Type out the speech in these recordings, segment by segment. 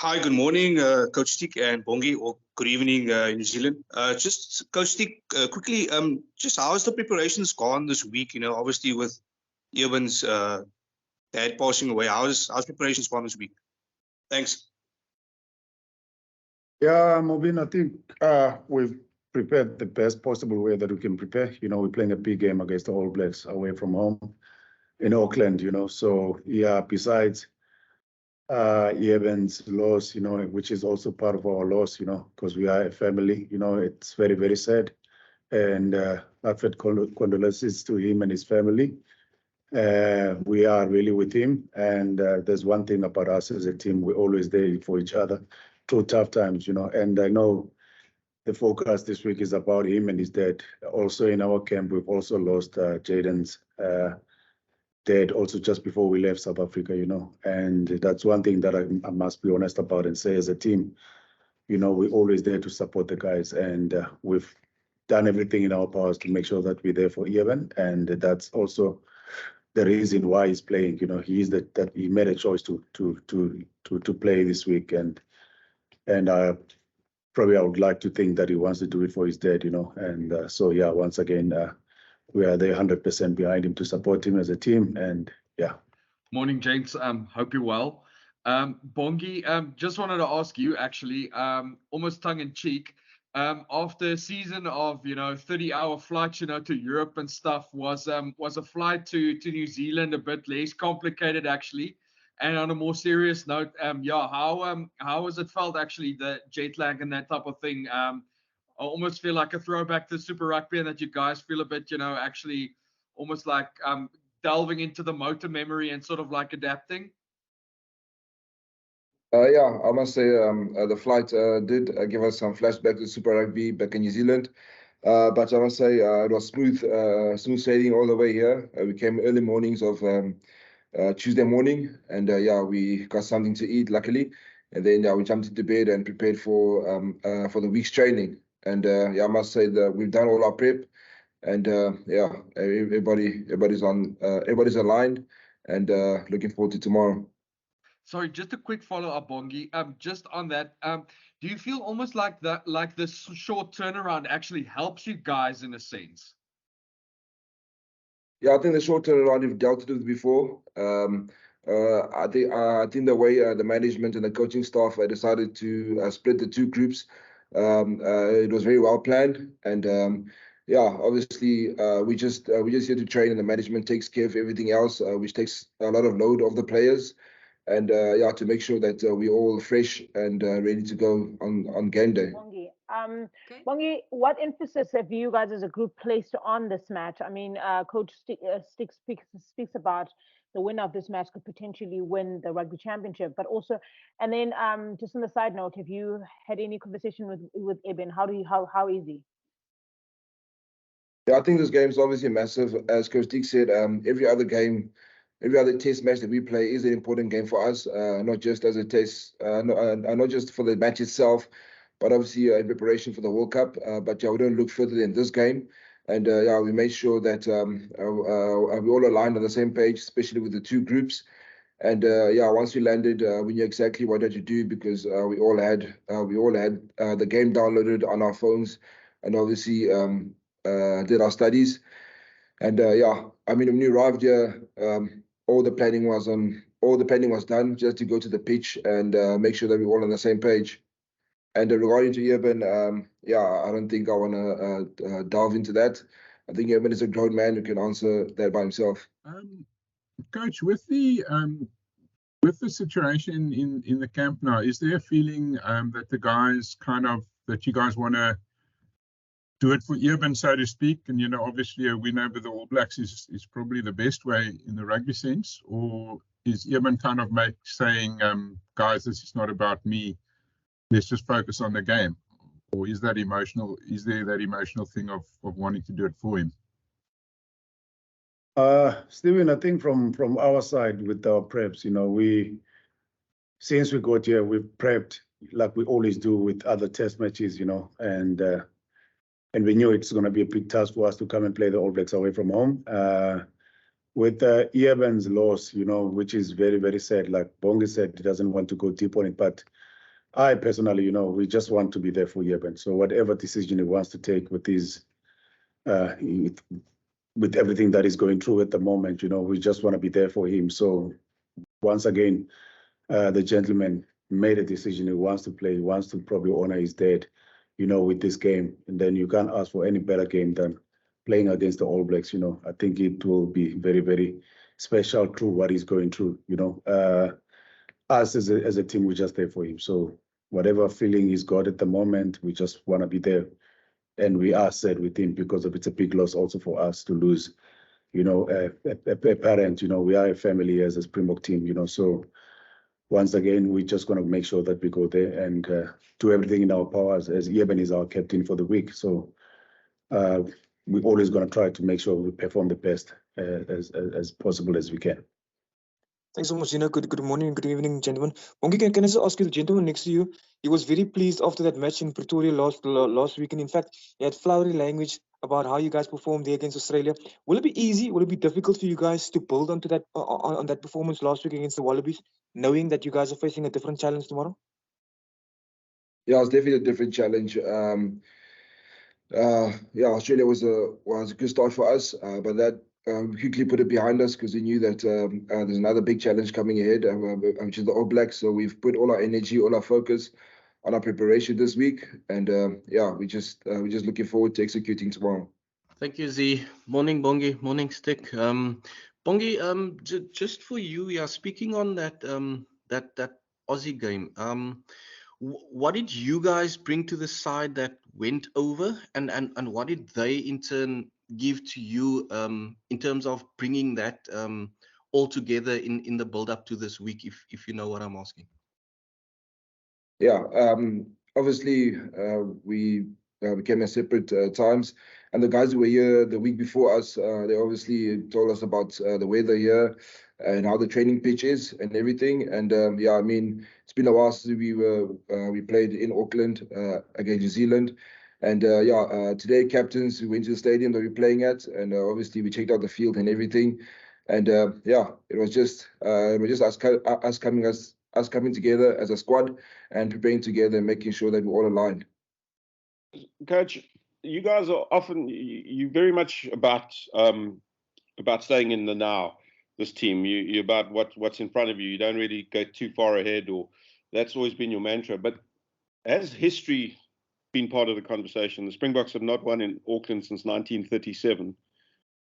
Hi, good morning, Coach Stick and Bongi, or good evening in New Zealand. Just Coach Stick, quickly, just how has the preparations gone this week? Obviously with Ewan's dad passing away, how's preparations gone this week? Thanks. Yeah, Mobin, I think we've prepared the best possible way that we can prepare. We're playing a big game against the All Blacks away from home in Auckland, So, yeah, besides Evan's loss, which is also part of our loss, because we are a family, it's very, very sad. And heartfelt condolences to him and his family. We are really with him. And there's one thing about us as a team, we're always there for each other through tough times, And I know the focus this week is about him and his dad. Also in our camp, we've also lost Jaden's dad also just before we left South Africa, And that's one thing that I must be honest about and say as a team, we're always there to support the guys. And we've done everything in our powers to make sure that we're there for Evan. And that's also the reason why he's playing. That he made a choice to play this week. And probably I would like to think that he wants to do it for his dad, And so, yeah, once again, we are there 100% behind him to support him as a team. And yeah. Morning, gents. Hope you're well. Bongi, just wanted to ask you actually, almost tongue in cheek, after a season of 30-hour flights to Europe and stuff, was a flight to New Zealand a bit less complicated actually? And on a more serious note, how has it felt actually, the jet lag and that type of thing? I almost feel like a throwback to Super Rugby, and that you guys feel a bit, actually almost like delving into the motor memory and sort of like adapting. Yeah, I must say the flight did give us some flashback to Super Rugby back in New Zealand. But I must say it was smooth sailing all the way here. We came early mornings of Tuesday morning, and we got something to eat, luckily. And then we jumped into bed and prepared for the week's training. And I must say that we've done all our prep, and everybody's aligned, and looking forward to tomorrow. Sorry, just a quick follow-up, Bongi. Just on that, do you feel almost like this short turnaround actually helps you guys in a sense? Yeah, I think the short turnaround we've dealt with before. I think the way the management and the coaching staff decided to split the two groups, it was very well planned. And obviously we just here to train, and the management takes care of everything else, which takes a lot of load off the players. And to make sure that we're all fresh and ready to go on game day. Bongi, Bongi, what emphasis have you guys as a group placed on this match? I mean, Coach Stick speaks about the winner of this match could potentially win the rugby championship, but also, and then just on the side note, have you had any conversation with Eben? How is he? Yeah, I think this game is obviously massive. As Coach Stick said, every other test match that we play is an important game for us, not just as a test, not just for the match itself, but obviously in preparation for the World Cup. But we don't look further than this game. And we made sure that we all aligned on the same page, especially with the two groups. And once we landed, we knew exactly what to do, because we all had the game downloaded on our phones, and obviously did our studies. And when we arrived here, all the planning was done just to go to the pitch and make sure that we're all on the same page. And regarding to Eben, I don't think I want to delve into that. I think Eben is a grown man who can answer that by himself. Coach, with the situation in the camp now, is there a feeling that the guys that you guys want to do it for Eben, so to speak? And obviously a win over the All Blacks is probably the best way in the rugby sense, or is Eben saying, guys, this is not about me, let's just focus on the game? Or is there that emotional thing of wanting to do it for him? Stephen, I think from our side with our preps, since we got here, we've prepped like we always do with other test matches, and we knew it's going to be a big task for us to come and play the All Blacks away from home. With Evan's loss, which is very, very sad, like Bongi said, he doesn't want to go deep on it, but I personally, we just want to be there for Eben. So whatever decision he wants to take with his, with everything that he's going through at the moment, we just want to be there for him. So once again, the gentleman made a decision. He wants to play. He wants to probably honor his dad, with this game. And then you can't ask for any better game than playing against the All Blacks. I think it will be very, very special through what he's going through. Us as a team, we're just there for him. So whatever feeling he's got at the moment, we just want to be there. And we are sad with him because it's a big loss also for us to lose, a parent. We are a family as a Springbok team, so once again, we're just going to make sure that we go there and do everything in our powers, as Eben is our captain for the week. So we're always going to try to make sure we perform the best as possible as we can. Thanks so much, Gino. Good morning, good evening, gentlemen. Bongi, can I just ask you, the gentleman next to you, he was very pleased after that match in Pretoria last week. And in fact, he had flowery language about how you guys performed there against Australia. Will it be easy? Will it be difficult for you guys to build onto that on that performance last week against the Wallabies, knowing that you guys are facing a different challenge tomorrow? Yeah, it's definitely a different challenge. Australia was a good start for us, but that we quickly put it behind us because we knew that there's another big challenge coming ahead, which is the All Blacks. So we've put all our energy, all our focus on our preparation this week, and we're just looking forward to executing tomorrow. Thank you, Z. Morning, Bongi. Morning, Stick. Bongi, just for you, speaking on that that Aussie game, what did you guys bring to the side that went over, and what did they in turn give to you in terms of bringing that all together in the build up to this week, if you know what I'm asking? Yeah, obviously we came at separate times, and the guys who were here the week before us, they obviously told us about the weather here and how the training pitch is and everything. And I mean, it's been a while since we played in Auckland against New Zealand. And today, captains, we went to the stadium that we're playing at, and obviously we checked out the field and everything. And it was just us coming together as a squad and preparing together and making sure that we're all aligned. Coach, you guys are often you very much about staying in the now. This team, you about what's in front of you. You don't really go too far ahead, or that's always been your mantra. But has history been part of the conversation? The Springboks have not won in Auckland since 1937.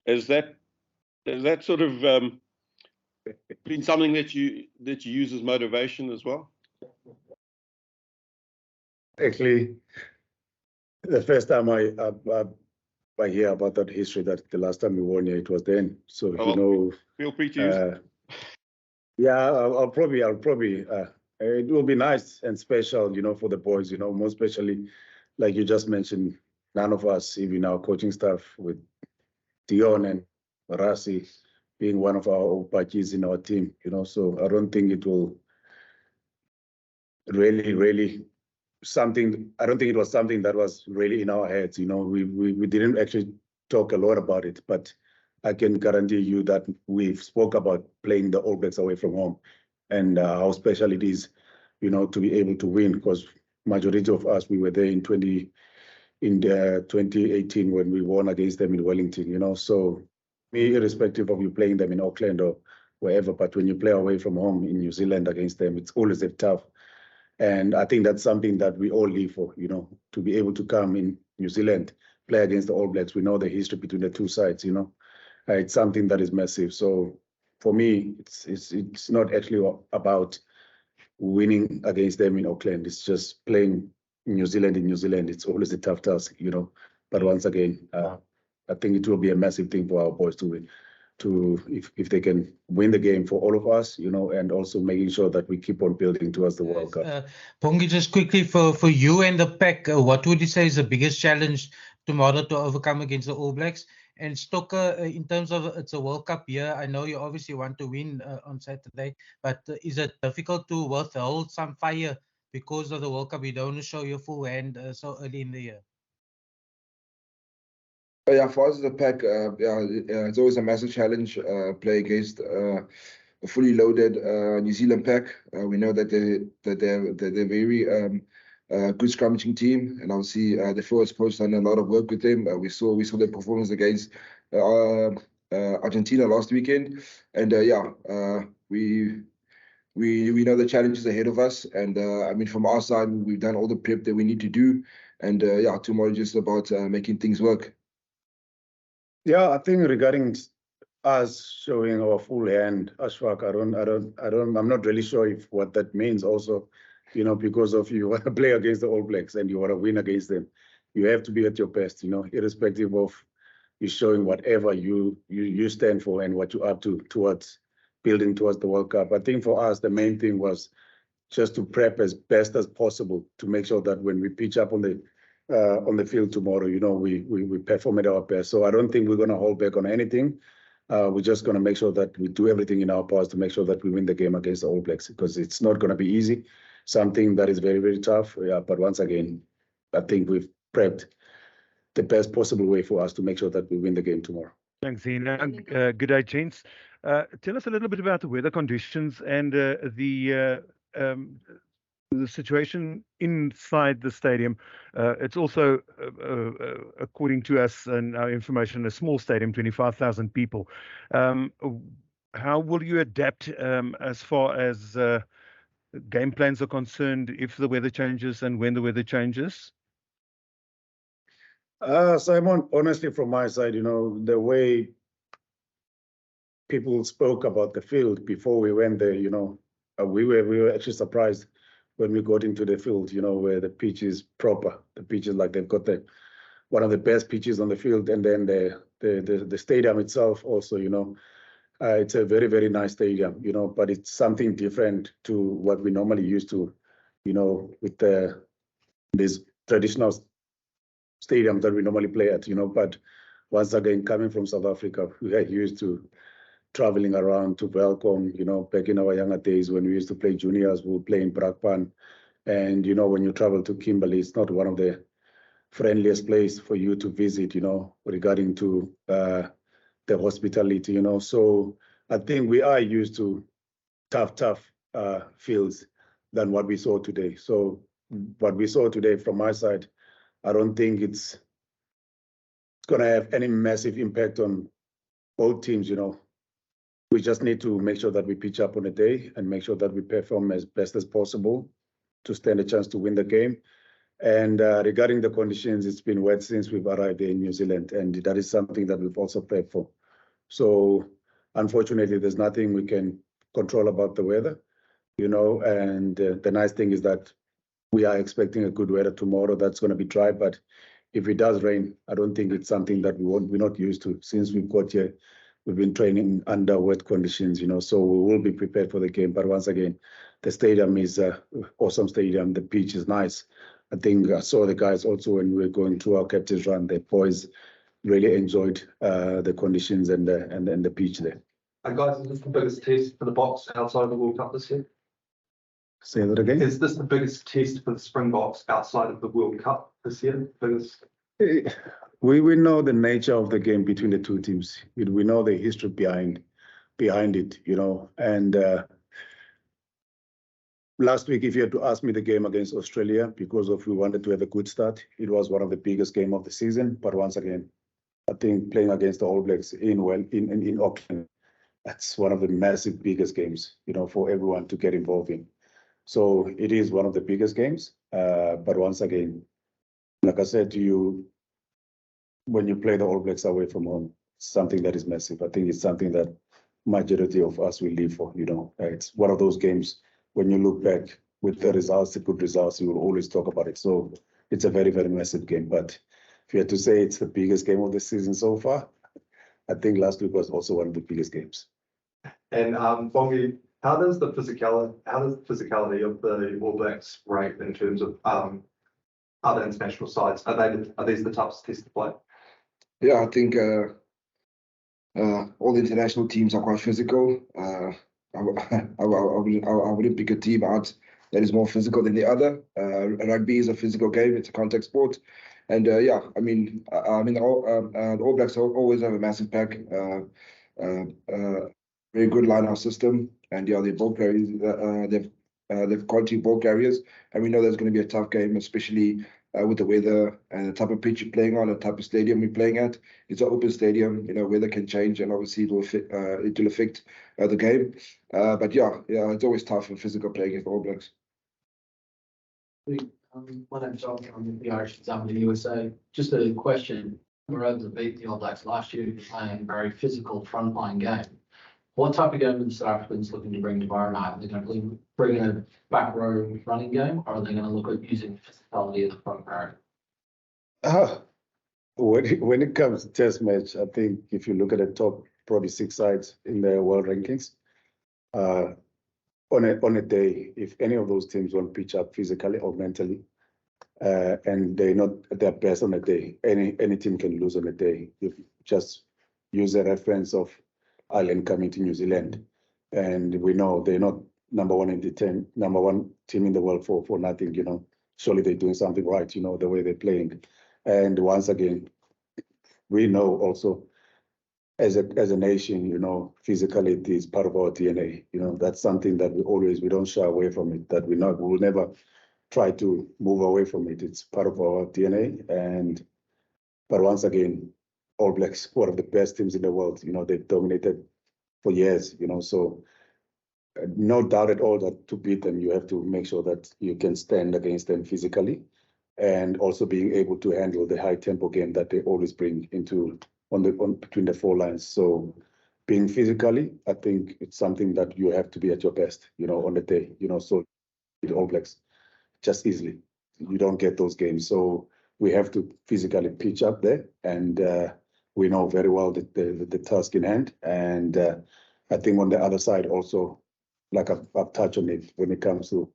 Is that sort of been something that you use as motivation as well? Actually, the first time I hear about that history, that the last time we won here, it was then. So feel free to use it. I'll probably. It will be nice and special, for the boys. Most especially, like you just mentioned, none of us, even our coaching staff, with Dion and Rasi being one of our Opachis in our team. So I don't think it will really something. I don't think it was something that was really in our heads. We didn't actually talk a lot about it, but I can guarantee you that we've spoke about playing the All Blacks away from home and how special it is, to be able to win, because majority of us, we were there in 2018 when we won against them in Wellington, so irrespective of you playing them in Auckland or wherever, but when you play away from home in New Zealand against them, it's always tough. And I think that's something that we all live for, to be able to come in New Zealand, play against the All Blacks. We know the history between the two sides, it's something that is massive. So for me, it's not actually about winning against them in Auckland. It's just playing New Zealand in New Zealand. It's always a tough task, But once again, I think it will be a massive thing for our boys to win. If they can win the game for all of us, and also making sure that we keep on building towards the World Cup. Bongi, just quickly for you and the pack, what would you say is the biggest challenge tomorrow to overcome against the All Blacks? And Stocker, in terms of it's a World Cup year, I know you obviously want to win on Saturday, but is it difficult to withhold some fire because of the World Cup? You don't want to show your full hand so early in the year. For us as a pack, it's always a massive challenge play against the fully loaded New Zealand pack. We know that they're very good scrummaging team, and obviously the forwards coach done a lot of work with them. We saw their performance against Argentina last weekend, and we know the challenges ahead of us. And I mean, from our side, we've done all the prep that we need to do, and tomorrow is just about making things work. Yeah, I think regarding us showing our full hand, Ashfaq, I'm not really sure if what that means also, because of you want to play against the All Blacks and you want to win against them. You have to be at your best, irrespective of you showing whatever you stand for and what you're up to towards building towards the World Cup. I think for us, the main thing was just to prep as best as possible to make sure that when we pitch up on the field tomorrow, we perform at our best. So I don't think we're going to hold back on anything. We're just going to make sure that we do everything in our powers to make sure that we win the game against the All Blacks, because it's not going to be easy. Something that is very, very tough. Yeah, but once again, I think we've prepped the best possible way for us to make sure that we win the game tomorrow. Thanks, Ian. Good day, gents. Tell us a little bit about the weather conditions and the situation inside the stadium. It's also, according to us and our information, a small stadium, 25,000 people. How will you adapt as far as game plans are concerned if the weather changes and when the weather changes? Simon, honestly, from my side, the way people spoke about the field before we went there, we were actually surprised when we got into the field, where the pitch is proper. The pitch is like they've got one of the best pitches on the field, and then the stadium itself also, it's a very, very nice stadium, but it's something different to what we normally used to, with these traditional stadiums that we normally play at, but once again, coming from South Africa, we are used to traveling around to welcome, back in our younger days when we used to play juniors, we would play in Brakpan. And, when you travel to Kimberley, it's not one of the friendliest places for you to visit, regarding to the hospitality, So I think we are used to tough fields than what we saw today. So what we saw today from my side, I don't think it's going to have any massive impact on both teams, We just need to make sure that we pitch up on a day and make sure that we perform as best as possible to stand a chance to win the game. And regarding the conditions, it's been wet since we've arrived in New Zealand, and that is something that we've also prepped for. So unfortunately, there's nothing we can control about the weather, and the nice thing is that we are expecting a good weather tomorrow. That's going to be dry, but if it does rain, I don't think it's something that we're not used to. Since we've got here, we've been training under wet conditions, so we will be prepared for the game. But once again, the stadium is an awesome stadium. The pitch is nice. I think I saw the guys also when we were going through our captain's run, the boys really enjoyed the conditions and the pitch there. And guys, is this the biggest test for the Boks outside of the World Cup this year? Say that again? Is this the biggest test for the Springboks outside of the World Cup this year? We know the nature of the game between the two teams. We know the history behind it, And last week, if you had to ask me the game against Australia, because we wanted to have a good start, it was one of the biggest games of the season. But once again, I think playing against the All Blacks in Auckland, that's one of the massive biggest games, for everyone to get involved in. So it is one of the biggest games. But once again, like I said to you, when you play the All Blacks away from home, it's something that is massive. I think it's something that majority of us will live for, It's one of those games, when you look back with the results, the good results, you will always talk about it. So it's a very, very massive game. But if you had to say it's the biggest game of the season so far, I think last week was also one of the biggest games. And Bongi, how does the physicality of the All Blacks rate in terms of other international sides? Are these the toughest tests to play? Yeah, I think all the international teams are quite physical. I wouldn't pick a team out that is more physical than the other. Rugby is a physical game; it's a contact sport, and the All Blacks always have a massive pack. very good line-out system, and yeah, their ball carriers, they've quality ball carriers, and we know that's going to be a tough game, especially with the weather and the type of pitch you're playing on, the type of stadium we're playing at. It's an open stadium, weather can change, and obviously it will affect the game. But yeah, it's always tough and physical playing against the All Blacks. My name's John. I'm the Irish Exam in the USA. Just a question. We were able to beat the All Blacks last year playing a very physical frontline game. What type of game are the South Africans looking to bring tomorrow night? Are they going to bring a back row running game, or are they going to look at using physicality at the front row? When it comes to test match, I think if you look at the top probably 6 sides in the world rankings, on a day, if any of those teams won't pitch up physically or mentally, and they're not at their best on a day, any team can lose on a day. If just use a reference of Ireland coming to New Zealand, and we know they're not number one team in the world for nothing. Surely they're doing something right. The way they're playing, and once again, we know also as a nation, physicality is part of our DNA. That's something that we don't shy away from it. That we will never try to move away from it. It's part of our DNA. But once again, All Blacks, one of the best teams in the world. They've dominated for years. So no doubt at all that to beat them, you have to make sure that you can stand against them physically, and also being able to handle the high tempo game that they always bring into between the 4 lines. So being physically, I think it's something that you have to be at your best, on the day. So the All Blacks just easily, you don't get those games. So we have to physically pitch up there, and we know very well the task in hand. And I think on the other side also, like I've touched on it, when it comes to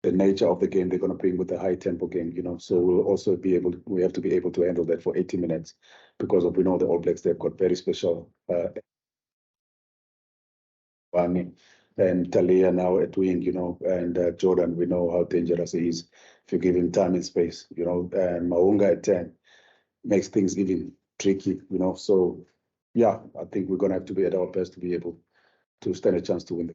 the nature of the game they're going to bring with the high tempo game, so we'll also we have to be able to handle that for 80 minutes, because we know the All Blacks, they've got very special Bani and Talia now at wing, and Jordan, we know how dangerous he is if you give him time and space, and Maunga at 10 makes things even tricky, so yeah, I think we're going to have to be at our best to be able to stand a chance to win.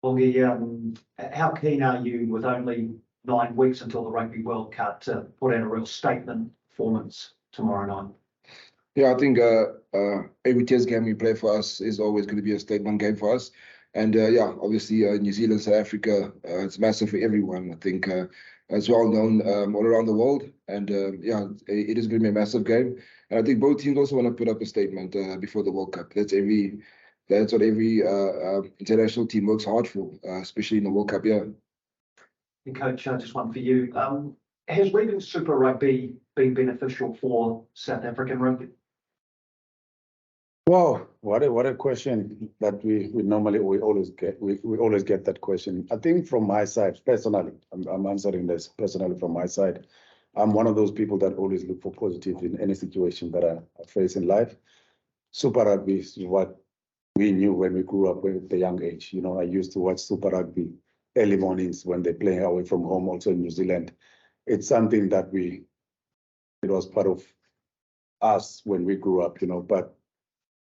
Bongi, how keen are you, with only 9 weeks until the Rugby World Cup, to put in a real statement performance tomorrow night? Yeah, I think every test game we play for us is always going to be a statement game for us. And yeah, obviously New Zealand, South Africa, it's massive for everyone. I think it's well known all around the world. And yeah, it is going to be a massive game. And I think both teams also want to put up a statement before the World Cup. That's what every international team works hard for, especially in the World Cup. Yeah. And Coach, just one for you. Has leaving Super Rugby been beneficial for South African rugby? Wow, what a question that we always get. We always get that question. I think from my side, personally, I'm answering this personally from my side. I'm one of those people that always look for positive in any situation that I face in life. Super Rugby is what we knew when we grew up at a young age. I used to watch Super Rugby early mornings when they're playing away from home, also in New Zealand. It's something that it was part of us when we grew up, but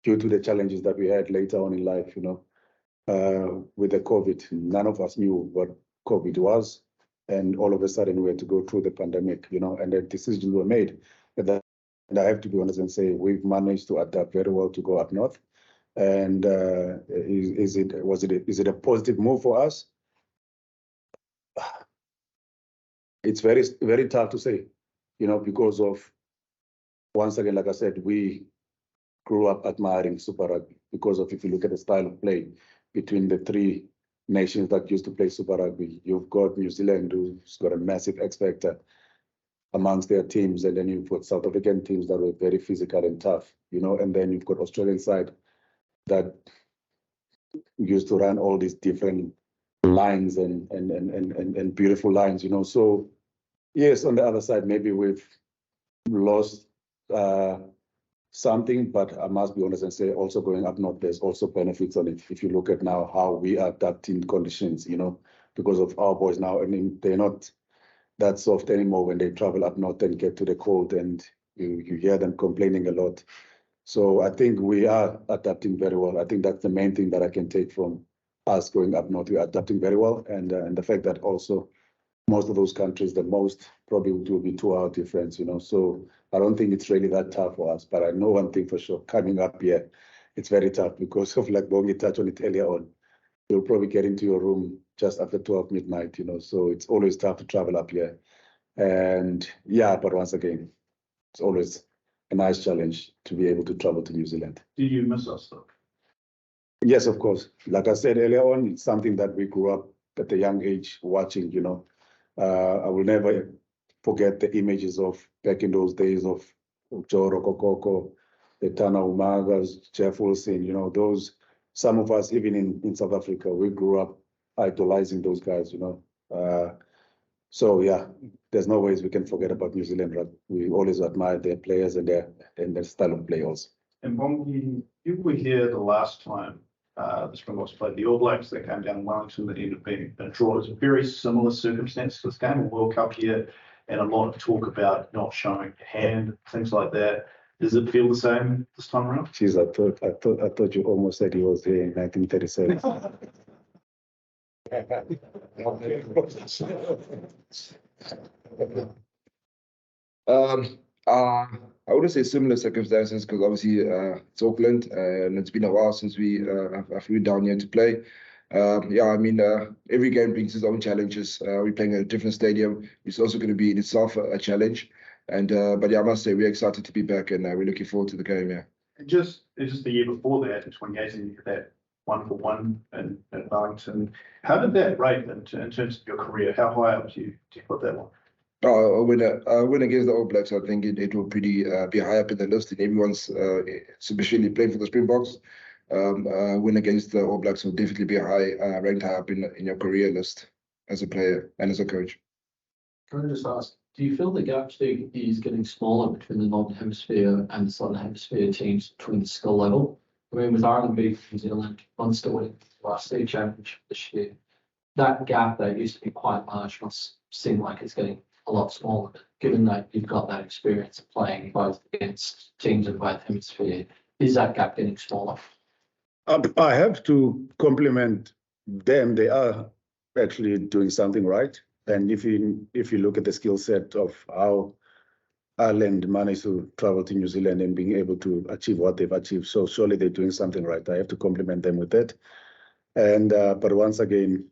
due to the challenges that we had later on in life, with the COVID, none of us knew what COVID was. And all of a sudden we had to go through the pandemic, and the decisions were made. And I have to be honest and say, we've managed to adapt very well to go up north. And is it a positive move for us? It's very, very tough to say, because of, once again, like I said, we grew up admiring Super Rugby because of, if you look at the style of play between the 3 nations that used to play Super Rugby, you've got New Zealand, who's got a massive X factor amongst their teams, and then you've got South African teams that were very physical and tough, and then you've got Australian side that used to run all these different lines and beautiful lines, So yes, on the other side, maybe we've lost something, but I must be honest and say, also going up north, there's also benefits on it. If you look at now how we are adapting conditions, because of our boys now, they're not that soft anymore when they travel up north and get to the cold, and you hear them complaining a lot. So I think we are adapting very well. I think that's the main thing that I can take from us going up north. We're adapting very well, and the fact that also most of those countries, the most probably will be 2-hour difference, So I don't think it's really that tough for us. But I know one thing for sure, coming up here, it's very tough because of, like Bongi touched on it earlier on, you'll probably get into your room just after 12 midnight, So it's always tough to travel up here. And yeah, but once again, it's always a nice challenge to be able to travel to New Zealand. Do you miss us though? Yes, of course. Like I said earlier on, it's something that we grew up at a young age watching, I will never forget the images of back in those days of Joro Kokoko, the Tana Umagas, Jeff Wilson, those, some of us, even in South Africa, we grew up idolizing those guys, So yeah, there's no ways we can forget about New Zealand rugby. We always admire their players and their style of play also. And Bongi, you were here the last time the Springboks played the All Blacks. They came down in Wellington. That ended up being a draw. It was a very similar circumstance to this game, a World Cup here, and a lot of talk about not showing hand, things like that. Does it feel the same this time around? Jeez, I thought you almost said he was here in 1937. I wouldn't say similar circumstances because obviously it's Auckland and it's been a while since I flew down here to play. Every game brings its own challenges. We're playing at a different stadium. It's also going to be in itself a challenge. But I must say we're excited to be back and we're looking forward to the game. Yeah. Just the year before that, in 2018, you had that 1-for-1 in Wellington. How did that rate in terms of your career? How high up do you put that one? A win against the All Blacks, I think it will pretty be high up in the list in everyone's, especially playing for the Springboks. Win against the All Blacks will definitely be ranked high up in your career list as a player and as a coach. Can I just ask, do you feel the gap is getting smaller between the Northern Hemisphere and the Southern Hemisphere teams between the skill level? I mean, with Ireland beating New Zealand, Munster winning the last state championship this year, that gap that used to be quite large must seem like it's getting a lot smaller, given that you've got that experience of playing both against teams in both hemispheres. Is that gap getting smaller? I have to compliment them. They are actually doing something right. And if you look at the skill set of how Ireland managed to travel to New Zealand and being able to achieve what they've achieved, so surely they're doing something right. I have to compliment them with that. And but once again,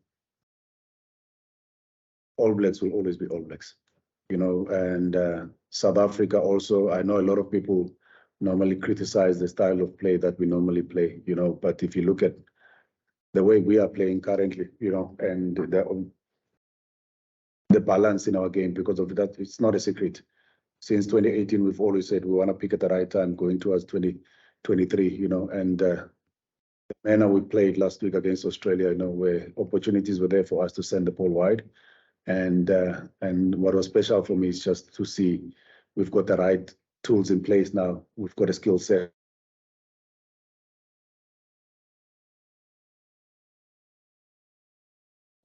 All Blacks will always be All Blacks. And South Africa also, I know a lot of people normally criticize the style of play that we normally play, but if you look at the way we are playing currently, and the balance in our game, because of that, it's not a secret. Since 2018, we've always said we want to pick at the right time going towards 2023, and the manner we played last week against Australia, where opportunities were there for us to send the ball wide. And what was special for me is just to see we've got the right tools in place now. We've got a skill set.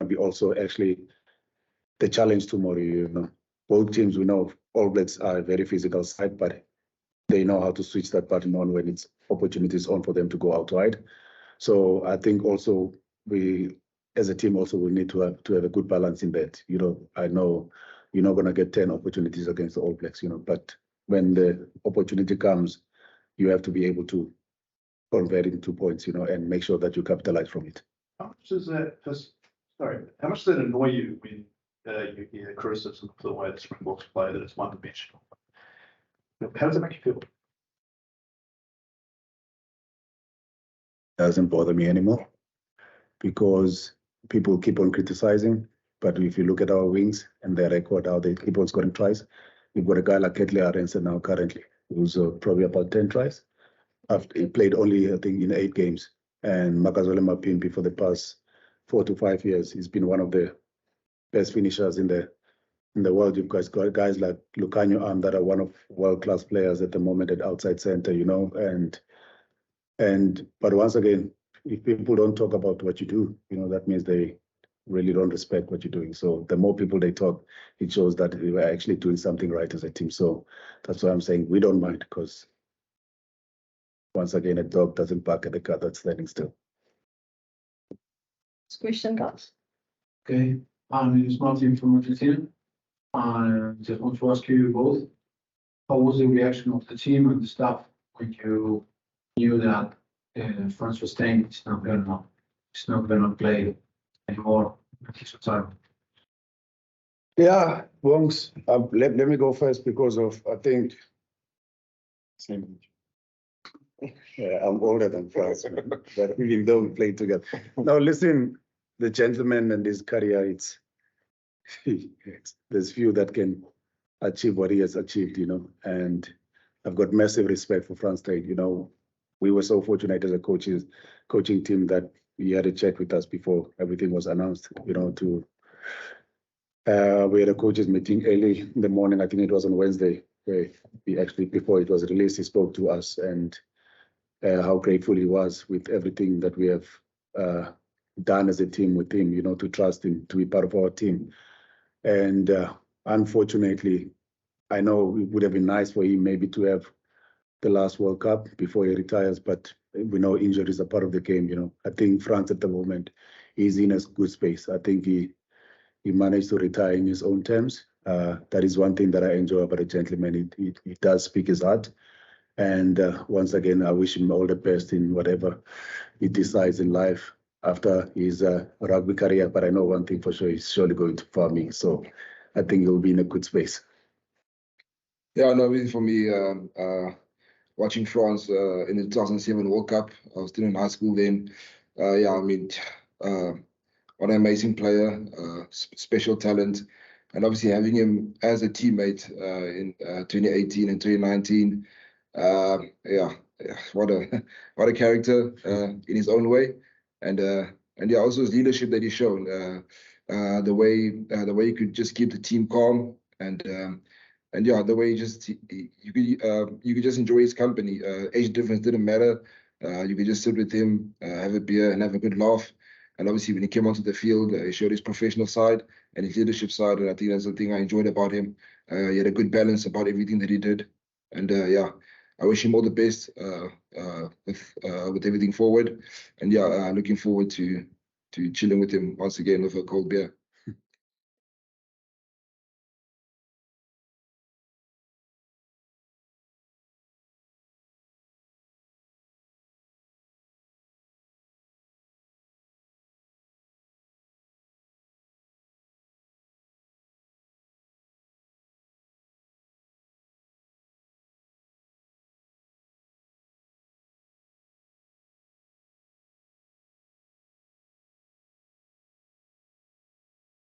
Be also actually the challenge tomorrow. Both teams, we know All Blacks are a very physical side, but they know how to switch that button on when it's opportunities on for them to go out wide. So I think also we, as a team, also will need to have a good balance in that. I know you're not going to get 10 opportunities against the All Blacks, but when the opportunity comes, you have to be able to convert it into points, and make sure that you capitalize from it. How much does that annoy you when you hear criticism of the way the Springboks play, that it's one-dimensional? How does it make you feel? Doesn't bother me anymore because people keep on criticizing. But if you look at our wings and their record, how they keep on scoring tries, you've got a guy like Ketley Arendse now currently, who's probably about 10 tries. He played only, I think, in 8 games. And Makazole Mapimpi for the past 4 to 5 years, he's been one of the best finishers in the world. You've got guys like Lucanio Am that are one of world-class players at the moment at outside center, but once again, if people don't talk about what you do, that means they really don't respect what you're doing. So the more people they talk, it shows that we are actually doing something right as a team. So that's why I'm saying we don't mind, because once again, a dog doesn't bark at the car that's standing still. Next question, guys. Okay, my name is Martin from Argentina. I just want to ask you both, how was the reaction of the team and the staff when you knew that France was saying it's not gonna play anymore at this time? Yeah, Bongs, let me go first because of, I think, same. Yeah, I'm older than France, but even though we played together. Now, listen, the gentleman and his career, there's few that can achieve what he has achieved, and I've got massive respect for France State. We were so fortunate as a coaching team that he had a chat with us before everything was announced, we had a coaches meeting early in the morning. I think it was on Wednesday, where he actually, before it was released, he spoke to us and how grateful he was with everything that we have done as a team with him, to trust him, to be part of our team. And unfortunately, I know it would have been nice for him maybe to have the last World Cup before he retires, but we know injuries are part of the game. I think France at the moment is in a good space. I think he managed to retire in his own terms. That is one thing that I enjoy about a gentleman. He does speak his heart. And once again, I wish him all the best in whatever he decides in life after his rugby career. But I know one thing for sure, he's surely going to farming. So I think he'll be in a good space. Yeah, no, really for me, watching France in the 2007 World Cup, I was still in high school then. What an amazing player, special talent. And obviously having him as a teammate in 2018 and 2019, what a character in his own way. And also his leadership that he's shown, the way he could just keep the team calm and the way you could just enjoy his company. Age difference didn't matter. You could just sit with him, have a beer and have a good laugh. And obviously when he came onto the field, he showed his professional side and his leadership side. And I think that's the thing I enjoyed about him. He had a good balance about everything that he did. And I wish him all the best with everything forward. And looking forward to chilling with him once again with a cold beer.